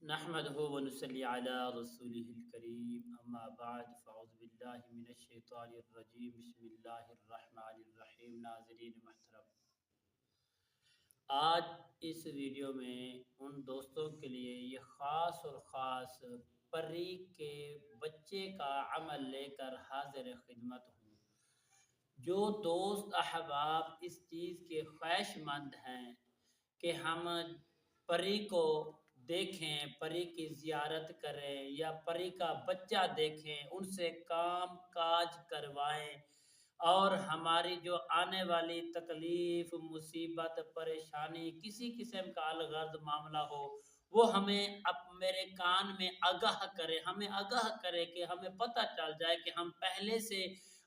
नहमदहु व नुसल्ली अला रसूलिहिल करीम अम्मा बाद फ़अऊज़ु बिल्लाहि मिनश शैतानिर रजीम बिस्मिल्लाहिर रहमानिर रहीम। नाज़रीन मुहतरम, आज इस वीडियो में उन दोस्तों के लिए ये ख़ास और ख़ास परी के बच्चे का अमल लेकर हाजिर खिदमत हूँ। जो दोस्त अहबाब इस चीज़ के ख्वाहिशमंद हैं कि हम परी को देखें, परी की ज़ियारत करें या परी का बच्चा देखें, उनसे काम काज करवाएं और हमारी जो आने वाली तकलीफ़, मुसीबत, परेशानी, किसी किस्म का अलगर्ज मामला हो, वो हमें मेरे कान में आगाह करे, हमें आगाह करे कि हमें पता चल जाए कि हम पहले से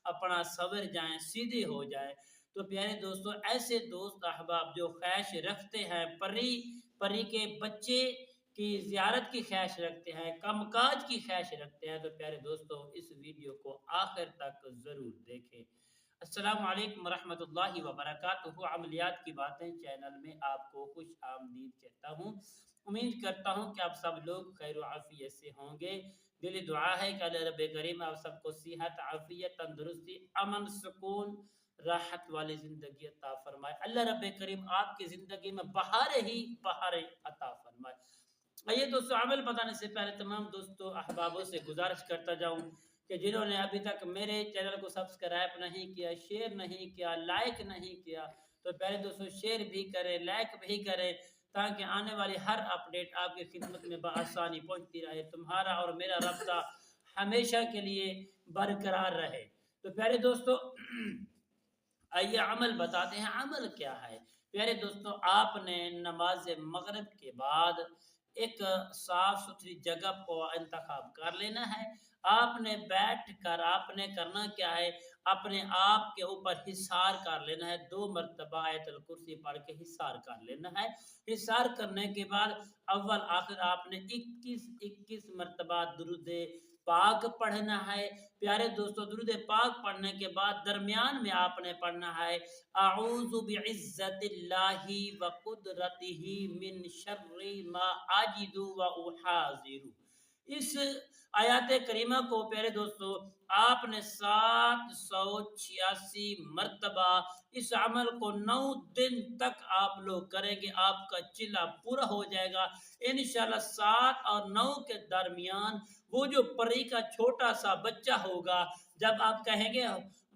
अपना सवर जाएं, सीधे हो जाए। तो प्यारे दोस्तों, ऐसे दोस्त अहबाब जो ख्वाहिश रखते हैं परी के बच्चे की ज़ियारत की ख्वाहिश रखते हैं, कामकाज की ख्वाहिश रखते हैं, तो प्यारे दोस्तों इस वीडियो को आखिर तक ज़रूर देखें। अस्सलामु अलैकुम रहमतुल्लाहि व बरकातुहू। अमलियात की बातें चैनल में आपको खुश आमदीद कहता हूँ। उम्मीद करता हूँ कि आप सब लोग खैर व आफियत से होंगे। दिली दुआ है कि अल्लाह रब्बे करीम आप सबको सेहत, आफियत, तंदुरुस्ती, अमन, सुकून, राहत वाली ज़िंदगी अता फरमाए। अल्लाह रब्बे करीम आपकी ज़िंदगी में बहारें ही बहारें अता फरमाए। आइए दोस्तों, अमल बताने से पहले तमाम दोस्तों अहबाबों से गुजारिश करता जाऊं कि जिन्होंने अभी तक मेरे चैनल को सब्सक्राइब नहीं किया, शेयर नहीं किया, लाइक नहीं किया, तो पहले दोस्तों शेयर भी करें, लाइक भी करें, ताकि आने वाली हर अपडेट आपकी खिदमत में बआसानी पहुंचती रहे, तुम्हारा और मेरा रब्ता हमेशा के लिए बरकरार रहे। तो प्यारे दोस्तों आइए अमल बताते हैं। अमल क्या है प्यारे दोस्तों? आपने नमाज मगरिब के बाद एक साफ सुथरी जगह को इंतखाब कर लेना है। आपने बैठ कर आपने करना क्या है, अपने आप के ऊपर हिसार कर लेना है। 2 मरतबा आयतुल कुर्सी पढ़ के हिसार कर लेना है। हिसार करने के बाद अव्वल आखिर आपने 21 मरतबा दुरूद पाक पढ़ना है। प्यारे दोस्तों, दुरूद पाक पढ़ने के बाद दरमियान में आपने पढ़ना है आऊज़ु बिइज़्ज़तिल्लाहि व कुदरतिही मिन शर्रि मा आजिदु व उहाज़िरु। इस आयत करीमा को प्यारे दोस्तों आपने 786 मरतबा इस अमल को 9 दिन तक आप लोग करेंगे, आपका चिल्ला पूरा हो जाएगा इंशाल्लाह। 7 और 9 के दरमियान वो जो परी का छोटा सा बच्चा होगा, जब आप कहेंगे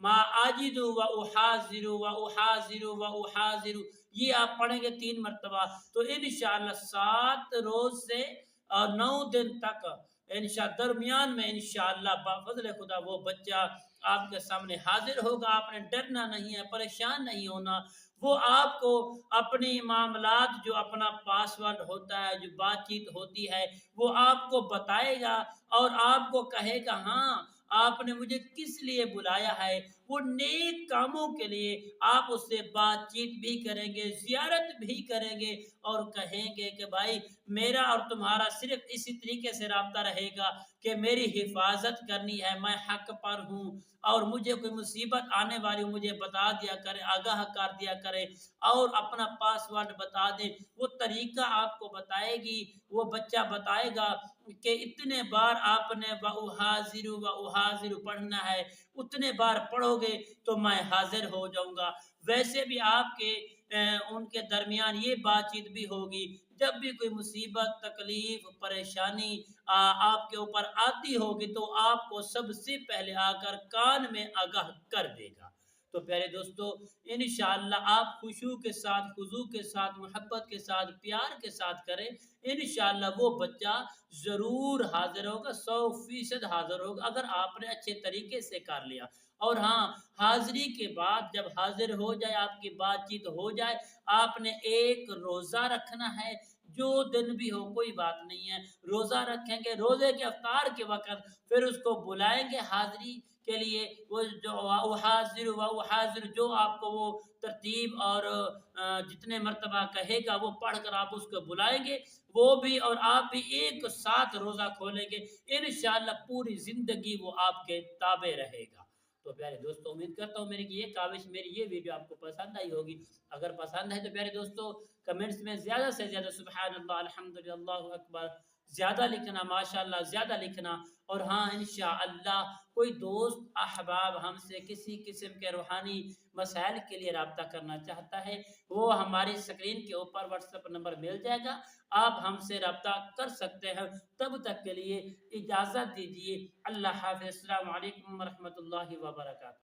मा आजिदु व उहाज़िरु व उहाज़िरु व उहाज़िरु, ये आप पढ़ेंगे 3 मरतबा, तो इंशाल्लाह 7 रोज से और 9 दिन तक दरमियान में इंशाअल्लाह बाफज़ल खुदा वो बच्चा आपके सामने हाजिर होगा। आपने डरना नहीं है, परेशान नहीं होना। वो आपको अपनी मामलात, जो अपना पासवर्ड होता है, जो बातचीत होती है, वो आपको बताएगा और आपको कहेगा हाँ आपने मुझे किस लिए बुलाया है। वो नेक कामों के लिए आप उससे बातचीत भी करेंगे, ज़ियारत भी करेंगे और कहेंगे कि भाई मेरा और तुम्हारा सिर्फ इसी तरीके से राब्ता रहेगा कि मेरी हिफाजत करनी है, मैं हक पर हूँ और मुझे कोई मुसीबत आने वाली मुझे बता दिया करे, आगाह कर दिया करे और अपना पासवर्ड बता दे। वो तरीका आपको बताएगी, वो बच्चा बताएगा कि इतने बार आपने व उहाज़िरु पढ़ना है, उतने बार पढ़ोगे तो मैं हाजिर हो जाऊंगा। वैसे भी आपके उनके दरमियान ये बातचीत भी होगी, जब भी कोई मुसीबत, तकलीफ, परेशानी आपके ऊपर आती होगी तो आपको सबसे पहले आकर कान में आगाह कर देगा। तो प्यारे दोस्तों, इंशाअल्लाह आप खुशू के साथ, खुजू के साथ, मोहब्बत के साथ, प्यार के साथ करें, इंशाअल्लाह वो बच्चा ज़रूर हाजिर होगा, 100% हाजिर होगा अगर आपने अच्छे तरीके से कर लिया। और हाँ, हाजिरी के बाद जब हाजिर हो जाए, आपकी बातचीत हो जाए, आपने एक रोज़ा रखना है। जो दिन भी हो कोई बात नहीं है, रोज़ा रखेंगे, रोज़े के अफ्तार के वक़्त फिर उसको बुलाएंगे हाजिरी के लिए। वो जो हाजिर जो आपको वो तरतीब और जितने मरतबा कहेगा वो पढ़कर आप उसको बुलाएंगे, वो भी और आप भी एक साथ रोज़ा खोलेंगे। इंशाअल्लाह पूरी ज़िंदगी वो आपके ताबे रहेगा। तो प्यारे दोस्तों, उम्मीद करता हूँ मेरी ये काविश, मेरी ये वीडियो आपको पसंद आई होगी। अगर पसंद है तो प्यारे दोस्तों कमेंट्स में ज़्यादा से ज़्यादा सुबहान अल्लाह, अल्हम्दुलिल्लाह, अल्लाहु अकबर زیادہ لکھنا، ماشاءاللہ زیادہ لکھنا۔ اور ہاں انشاءاللہ کوئی دوست احباب ہم سے کسی قسم کے روحانی مسائل کے لیے رابطہ کرنا چاہتا ہے، وہ ہماری سکرین کے اوپر واٹس ایپ نمبر مل جائے گا، آپ ہم سے رابطہ کر سکتے ہیں۔ تب تک کے لیے اجازت دیجیے، اللہ حافظ، السلام علیکم ورحمۃ اللہ وبرکاتہ۔